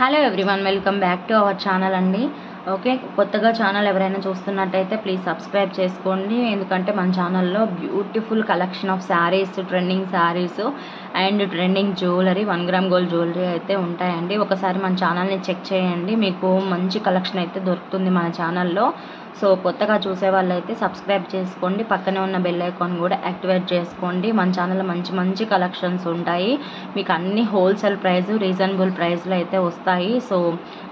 Hello everyone, welcome back to our channel అండి. Okay, కొత్తగా channel ఎవరైనా చూస్తున్నట్టయితే ప్లీజ్ సబ్స్క్రైబ్ చేసుకోండి. ఎందుకంటే మన ఛానల్లో beautiful collection of saris, trending saris and trending jewellery, 1 gram gold jewellery అయితే ఉంటాయండి. ఒకసారి మన ఛానల్ని చెక్ చేయండి, మీకు మంచి కలెక్షన్ అయితే దొరుకుతుంది మన ఛానల్లో. సో కొత్తగా చూసే వాళ్ళైతే సబ్స్క్రైబ్ చేసుకోండి, పక్కనే ఉన్న బెల్ ఐకాన్ కూడా యాక్టివేట్ చేసుకోండి. మన ఛానల్లో మంచి మంచి కలెక్షన్స్ ఉంటాయి, మీకు అన్ని హోల్సేల్ ప్రైస్, రీజనబుల్ ప్రైస్లో అయితే వస్తాయి. సో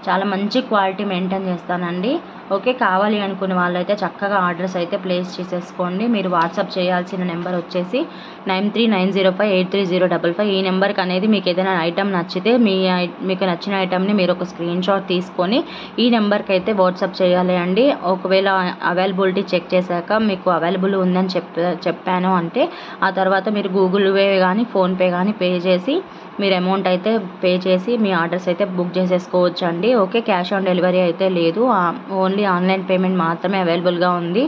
చాలా మంచి క్వాలిటీ మెయింటైన్ చేస్తానండి. ఓకే, కావాలి అనుకునే వాళ్ళైతే చక్కగా ఆర్డర్స్ అయితే ప్లేస్ చేసేసుకోండి. మీరు వాట్సాప్ చేయాల్సిన నెంబర్ వచ్చేసి 9390583055. ఈ నెంబర్కి అనేది మీకు ఏదైనా ఐటమ్ నచ్చితే మీకు నచ్చిన ఐటమ్ని మీరు ఒక స్క్రీన్ షాట్ తీసుకొని ఈ నెంబర్కి అయితే వాట్సాప్ చేయాలి అండి. ఒకవేళ అవైలబిలిటీ చెక్ చేశాక మీకు అవైలబుల్ ఉందని చెప్పాను అంటే ఆ తర్వాత మీరు గూగుల్ పే కానీ ఫోన్పే కానీ పే చేసి మీరు అమౌంట్ అయితే పే చేసి మీ ఆర్డర్స్ అయితే బుక్ చేసేసుకోవచ్చు అండి. ఓకే, క్యాష్ ఆన్ డెలివరీ అయితే లేదు, ఓన్లీ ఆన్లైన్ పేమెంట్ మాత్రమే అవైలబుల్గా ఉంది.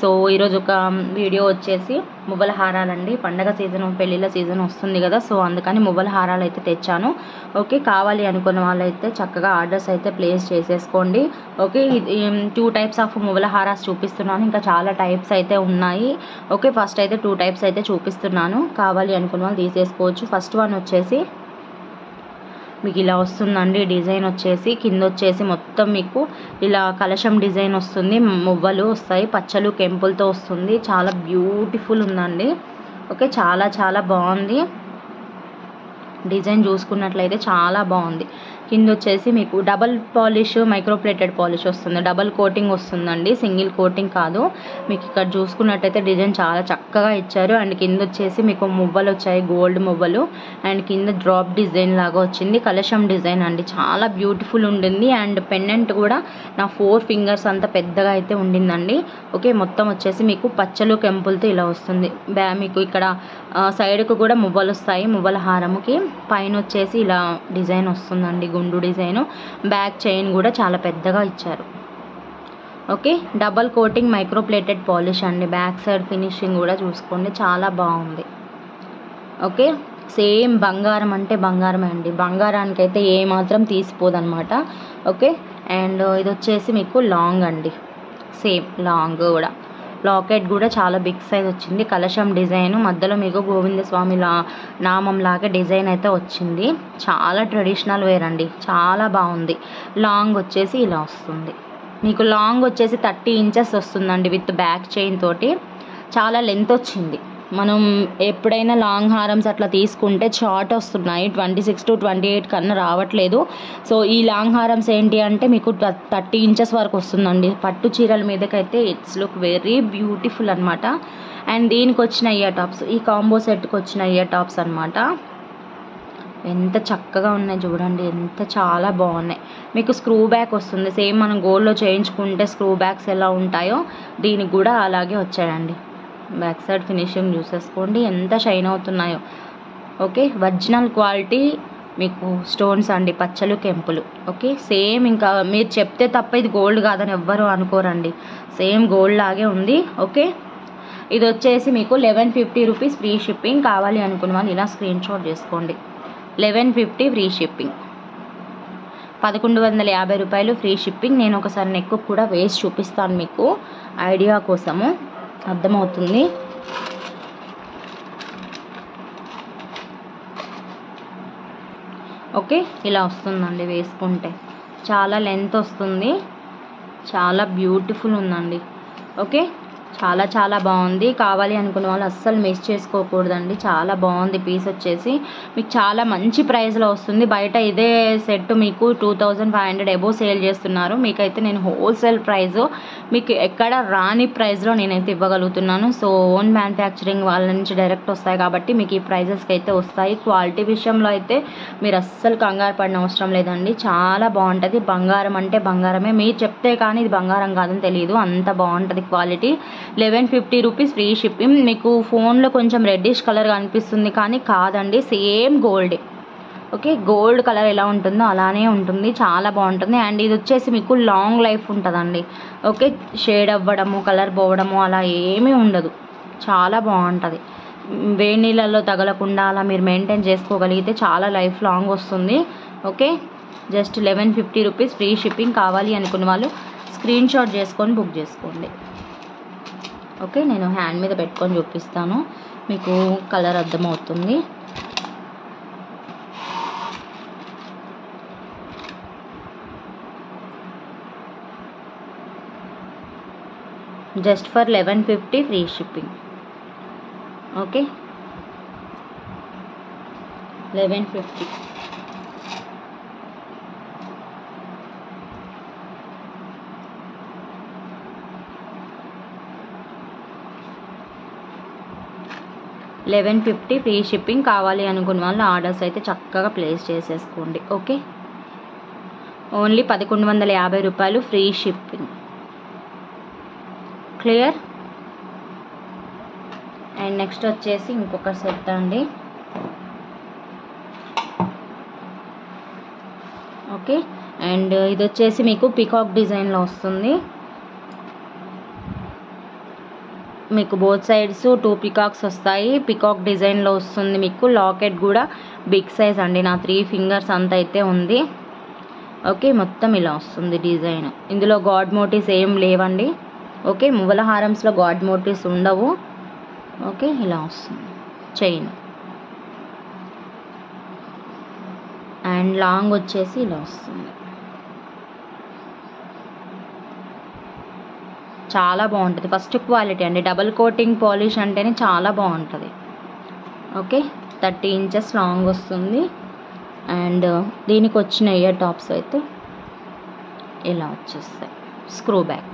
సో ఈరోజు ఒక వీడియో వచ్చేసి మువ్వల హారాలండి. పండగ సీజన్, పెళ్ళిళ్ళ సీజన్ వస్తుంది కదా, సో అందుకని మువ్వల హారాలు అయితే తెచ్చాను. ఓకే, కావాలి అనుకున్న వాళ్ళైతే చక్కగా ఆర్డర్స్ అయితే ప్లేస్ చేసేసుకోండి. Okay, 2 types of Muvvala harass చూపిస్తున్నాను, ఇంకా చాలా టైప్స్ అయితే ఉన్నాయి. ఓకే, ఫస్ట్ అయితే 2 టైప్స్ అయితే చూపిస్తున్నాను, కావాలి అనుకున్న వాళ్ళు తీసేసుకోవచ్చు. ఫస్ట్ వన్ వచ్చేసి మీకు ఇలా వస్తుందండి. డిజైన్ వచ్చేసి కింద వచ్చేసి మొత్తం మీకు ఇలా కలశం డిజైన్ వస్తుంది, మువ్వలు వస్తాయి, పచ్చలు కెంపులతో వస్తుంది. చాలా బ్యూటిఫుల్ ఉందండి. ఓకే, చాలా చాలా బాగుంది. డిజైన్ చూసుకున్నట్లయితే చాలా బాగుంది. కింద వచ్చేసి మీకు డబల్ పాలిష్, మైక్రోప్లేటెడ్ పాలిష్ వస్తుంది, డబల్ కోటింగ్ వస్తుందండి, సింగిల్ కోటింగ్ కాదు. మీకు ఇక్కడ చూసుకున్నట్టయితే డిజైన్ చాలా చక్కగా ఇచ్చారు. అండ్ కింద వచ్చేసి మీకు మువ్వలు వచ్చాయి, గోల్డ్ మువ్వలు. అండ్ కింద డ్రాప్ డిజైన్ లాగా వచ్చింది, కలశం డిజైన్ అండి, చాలా బ్యూటిఫుల్ ఉండింది. అండ్ పెండెంట్ కూడా నా 4 ఫింగర్స్ అంత పెద్దగా అయితే ఉండిందండి. ఓకే, మొత్తం వచ్చేసి మీకు పచ్చలు కెంపులతో ఇలా వస్తుంది. మీకు ఇక్కడ సైడ్కు కూడా మువ్వలు వస్తాయి, మువ్వల హారముకి పైన వచ్చేసి ఇలా డిజైన్ వస్తుందండి, గుండు డిజైను. బ్యాక్ చైన్ కూడా చాలా పెద్దగా ఇచ్చారు. Okay, double coating microplated polish అండి. బ్యాక్ సైడ్ ఫినిషింగ్ కూడా చూసుకోండి, చాలా బాగుంది. ఓకే, సేమ్ బంగారం అంటే బంగారమే అండి, బంగారానికి అయితే ఏమాత్రం తీసిపోదన్నమాట. ఓకే, అండ్ ఇది వచ్చేసి మీకు లాంగ్ అండి, సేమ్ లాంగ్ కూడా. లాకెట్ కూడా చాలా బిగ్ సైజ్ వచ్చింది, కలశం డిజైన్ మధ్యలో మీకు గోవిందస్వామి నామం లాగా డిజైన్ అయితే వచ్చింది. చాలా ట్రెడిషనల్ వేర్ అండి, చాలా బాగుంది. లాంగ్ వచ్చేసి ఇలా వస్తుంది మీకు, లాంగ్ వచ్చేసి 30 ఇంచెస్ వస్తుందండి విత్ బ్యాక్ చైన్ తోటి. చాలా లెంత్ వచ్చింది. మనం ఎప్పుడైనా లాంగ్ హారమ్స్ అట్లా తీసుకుంటే షార్ట్ వస్తున్నాయి, 26 to 28 కన్నా రావట్లేదు. సో ఈ లాంగ్ హారమ్స్ ఏంటి అంటే మీకు 30 ఇంచెస్ వరకు వస్తుందండి. పట్టు చీరల మీదకైతే ఇట్స్ లుక్ వెరీ బ్యూటిఫుల్ అనమాట. అండ్ దీనికి వచ్చిన ఇయర్ టాప్స్, ఈ కాంబో సెట్కి వచ్చిన ఇయర్ టాప్స్ అనమాట. ఎంత చక్కగా ఉన్నాయి చూడండి, ఎంత చాలా బాగున్నాయి. మీకు స్క్రూ బ్యాక్ వస్తుంది, సేమ్ మనం గోల్డ్లో చేయించుకుంటే స్క్రూ బ్యాక్స్ ఎలా ఉంటాయో దీనికి కూడా అలాగే వచ్చాయండి. బ్యాక్ సైడ్ ఫినిషింగ్ చూసేసుకోండి, ఎంత షైన్ అవుతున్నాయో. ఓకే, ఒరిజినల్ క్వాలిటీ మీకు స్టోన్స్ అండి, పచ్చలు కెంపులు. ఓకే, సేమ్ ఇంకా మీరు చెప్తే తప్ప ఇది గోల్డ్ కాదని ఎవ్వరూ అనుకోరండి, సేమ్ గోల్డ్ లాగే ఉంది. ఓకే, ఇది వచ్చేసి మీకు 1150 రూపీస్ ఫ్రీ షిప్పింగ్. కావాలి అనుకున్న వాళ్ళు ఇలా స్క్రీన్ షాట్ చేసుకోండి. 1150 ఫ్రీ షిప్పింగ్, 1150 రూపాయలు ఫ్రీ షిప్పింగ్. నేను ఒకసారి నెక్ కూడా వేసి చూపిస్తాను మీకు, ఐడియా కోసము అర్థమవుతుంది. ఓకే, ఇలా వస్తుందండి వేసుకుంటే, చాలా లెంత్ వస్తుంది, చాలా బ్యూటిఫుల్ ఉందండి. ఓకే, చాలా చాలా బాగుంది. కావాలి అనుకున్న వాళ్ళు అస్సలు మిస్ చేసుకోకూడదండి, చాలా బాగుంది. పీస్ వచ్చేసి మీకు చాలా మంచి ప్రైస్లో వస్తుంది. బయట ఇదే సెట్ మీకు 2500 అబోవ్ సేల్ చేస్తున్నారు, మీకైతే నేను హోల్సేల్ ప్రైస్ మీకు ఎక్కడ రాని ప్రైస్లో నేనైతే ఇవ్వగలుగుతున్నాను. సో ఓన్ మ్యానుఫ్యాక్చరింగ్ వాళ్ళ నుంచి డైరెక్ట్ వస్తాయి కాబట్టి మీకు ఈ ప్రైజెస్కి అయితే వస్తాయి. క్వాలిటీ విషయంలో అయితే మీరు అస్సలు కంగారు పడిన అవసరం లేదండి, చాలా బాగుంటుంది. బంగారం అంటే బంగారమే, మీరు చెప్తే కానీ ఇది బంగారం కాదని తెలియదు, అంత బాగుంటుంది క్వాలిటీ. 1150 rupees free shipping. మీకు ఫోన్లో కొంచెం రెడ్డిష్ కలర్ కనిపిస్తుంది కానీ కాదండి, సేమ్ గోల్డే. ఓకే, గోల్డ్ కలర్ ఎలా ఉంటుందో అలానే ఉంటుంది, చాలా బాగుంటుంది. అండ్ ఇది వచ్చేసి మీకు లాంగ్ లైఫ్ ఉంటుందండి. ఓకే, షేడ్ అవ్వడము, కలర్ పోవడము అలా ఏమీ ఉండదు, చాలా బాగుంటుంది. వేడి నీళ్ళల్లో తగలకుండా అలా మీరు మెయింటైన్ చేసుకోగలిగితే చాలా లైఫ్ లాంగ్ వస్తుంది. Okay, just 1150 rupees free shipping. కావాలి అనుకున్న వాళ్ళు స్క్రీన్ షాట్ చేసుకొని బుక్ చేసుకోండి. ఓకే, నేను హ్యాండ్ మీద పెట్టుకొని చూపిస్తాను, మీకు కలర్ అర్థమవుతుంది. Just for 1150 free shipping. Okay, 1150.1150 free shipping. కావాలి అనుకున్న వాళ్ళు ఆర్డర్స్ అయితే చక్కగా ప్లేస్ చేసేసుకోండి. ఓకే, ఓన్లీ 1150 రూపాయలు free shipping. Clear. And next వచ్చేసి ఇంకొక సెట్ అండి. ఓకే, అండ్ ఇది వచ్చేసి మీకు పికాక్ డిజైన్లో వస్తుంది. మీకు బోత్ సైడ్స్ 2 పికాక్స్ వస్తాయి. పికాక్ డిజైన్లో వస్తుంది. మీకు లాకెట్ కూడా బిగ్ సైజ్ అండి, నా 3 ఫింగర్స్ అంత అయితే ఉంది. ఓకే, మొత్తం ఇలా వస్తుంది డిజైన్. ఇందులో గాడ్ మోటివ్స్ ఏం లేవండి. ఓకే, మువ్వల హారమ్స్లో గాడ్ మోటివ్స్ ఉండవు. ఓకే, ఇలా వస్తుంది చైన్. అండ్ లాంగ్ వచ్చేసి ఇలా వస్తుంది. చాలా బాగుంటుంది. ఫస్ట్ క్వాలిటీ అండి, డబల్ కోటింగ్ పాలిష్ అంటేనే చాలా బాగుంటుంది. ఓకే, 30 ఇంచెస్ లాంగ్ వస్తుంది. అండ్ దీనికి వచ్చిన ఇయర్ టాప్స్ అయితే ఇలా వచ్చేస్తాయి, స్క్రూ బ్యాక్.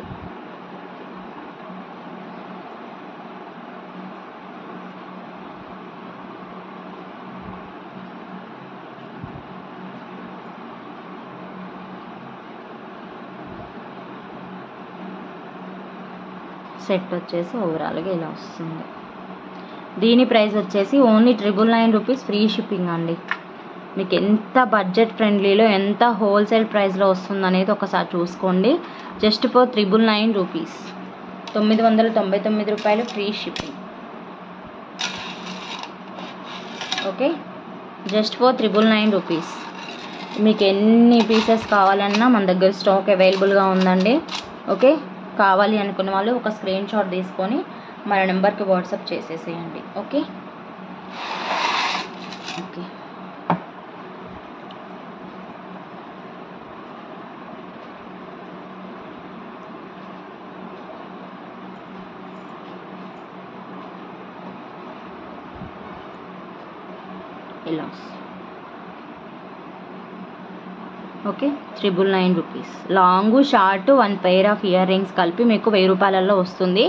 సెట్ వచ్చేసి ఓవరాల్గా ఇలా వస్తుంది. దీని ప్రైస్ వచ్చేసి ఓన్లీ 999 రూపీస్ ఫ్రీ షిప్పింగ్ అండి. మీకు ఎంత బడ్జెట్ ఫ్రెండ్లీలో, ఎంత హోల్సేల్ ప్రైస్లో వస్తుంది అనేది ఒకసారి చూసుకోండి. జస్ట్ ఫర్ 999 రూపీస్, 999 రూపాయలు free shipping. Okay, just for 999 rupees. మీకు ఎన్ని పీసెస్ కావాలన్నా మన దగ్గర స్టాక్ అవైలబుల్గా ఉందండి. ఓకే, కావాలి అనుకున్న వాళ్ళు ఒక స్క్రీన్ షాట్ తీసుకొని మన నెంబర్కి వాట్సాప్ చేసేసేయండి. Okay, okay. ఇలా okay, 999 rupees. Long short 1 pair of earrings కలిపి మీకు 1000 రూపాయలలో వస్తుంది.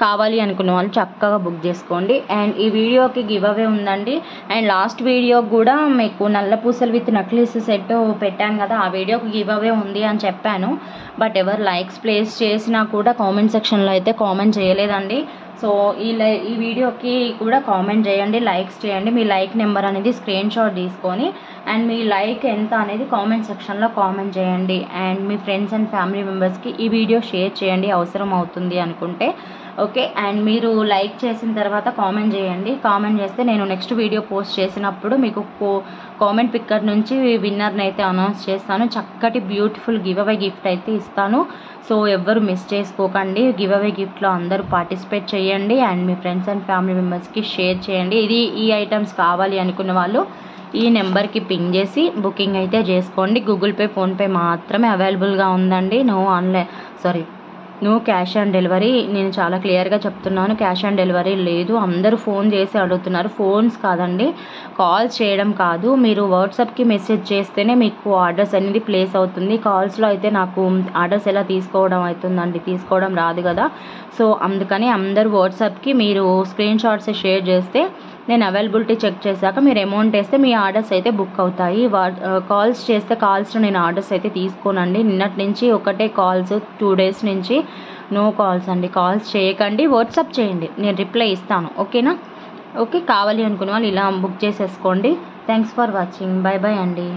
కావాలి అనుకున్న వాళ్ళు చక్కగా బుక్ చేసుకోండి. అండ్ ఈ వీడియోకి గివ్ అవే ఉందండి. అండ్ లాస్ట్ వీడియోకి కూడా మీకు నల్ల పూసలు విత్ నక్లీస్ సెట్ పెట్టాను కదా, ఆ వీడియోకి గివ్ అవే ఉంది అని చెప్పాను. బట్ ఎవరు లైక్స్ ప్లేస్ చేసినా కూడా కామెంట్ సెక్షన్లో అయితే కామెంట్ చేయలేదండి. సో ఈ వీడియోకి కూడా కామెంట్ చేయండి, లైక్స్ చేయండి. మీ లైక్ నెంబర్ అనేది స్క్రీన్ షాట్ తీసుకొని అండ్ మీ లైక్ ఎంత అనేది కామెంట్ సెక్షన్లో కామెంట్ చేయండి. And me friends and family మెంబర్స్కి ఈ వీడియో షేర్ చేయండి అవసరం అవుతుంది అనుకుంటే. ఓకే, అండ్ మీరు లైక్ చేసిన తర్వాత కామెంట్ చేయండి. కామెంట్ చేస్తే నేను నెక్స్ట్ వీడియో పోస్ట్ చేసినప్పుడు మీకు కామెంట్ పిక్కర్ నుంచి విన్నర్ని అయితే అనౌన్స్ చేస్తాను. చక్కటి బ్యూటిఫుల్ గివ్ అవే గిఫ్ట్ అయితే ఇస్తాను. సో ఎవ్వరు మిస్ చేసుకోకండి. గివ్ అవే గిఫ్ట్లో అందరూ పార్టిసిపేట్ చేయండి and me friends and family మెంబర్స్కి షేర్ చేయండి. ఈ ఐటమ్స్ కావాలి అనుకున్న వాళ్ళు ఈ నెంబర్కి పింగ్ చేసి బుకింగ్ అయితే చేసుకోండి. గూగుల్ పే, ఫోన్పే మాత్రమే అవైలబుల్గా ఉందండి. No cash on delivery. నేను చాలా క్లియర్గా చెప్తున్నాను, క్యాష్ ఆన్ డెలివరీ లేదు. అందరూ ఫోన్ చేసి అడుగుతున్నారు. ఫోన్స్ కాదండి, కాల్స్ చేయడం కాదు. మీరు వాట్సాప్కి మెసేజ్ చేస్తేనే మీకు ఆర్డర్స్ అనేది ప్లేస్ అవుతుంది. కాల్స్లో అయితే నాకు ఆర్డర్స్ ఎలా తీసుకోవడం అవుతుందండి, తీసుకోవడం రాదు కదా. సో అందుకని అందరూ వాట్సాప్కి మీరు స్క్రీన్ షాట్స్ షేర్ చేస్తే నేను అవైలబిలిటీ చెక్ చేశాక మీరు అమౌంట్ వేస్తే మీ ఆర్డర్స్ అయితే బుక్ అవుతాయి. కాల్స్ చేస్తే కాల్స్లో నేను ఆర్డర్స్ అయితే తీసుకోనండి. నిన్నటి నుంచి ఒకటే కాల్స్, 2 డేస్ నుంచి నో కాల్స్ అండి. కాల్స్ చేయకండి, వాట్సాప్ చేయండి, నేను రిప్లై ఇస్తాను. ఓకేనా? ఓకే, కావాలి అనుకున్న వాళ్ళు ఇలా బుక్ చేసేసుకోండి. Thanks for watching. Bye bye అండి.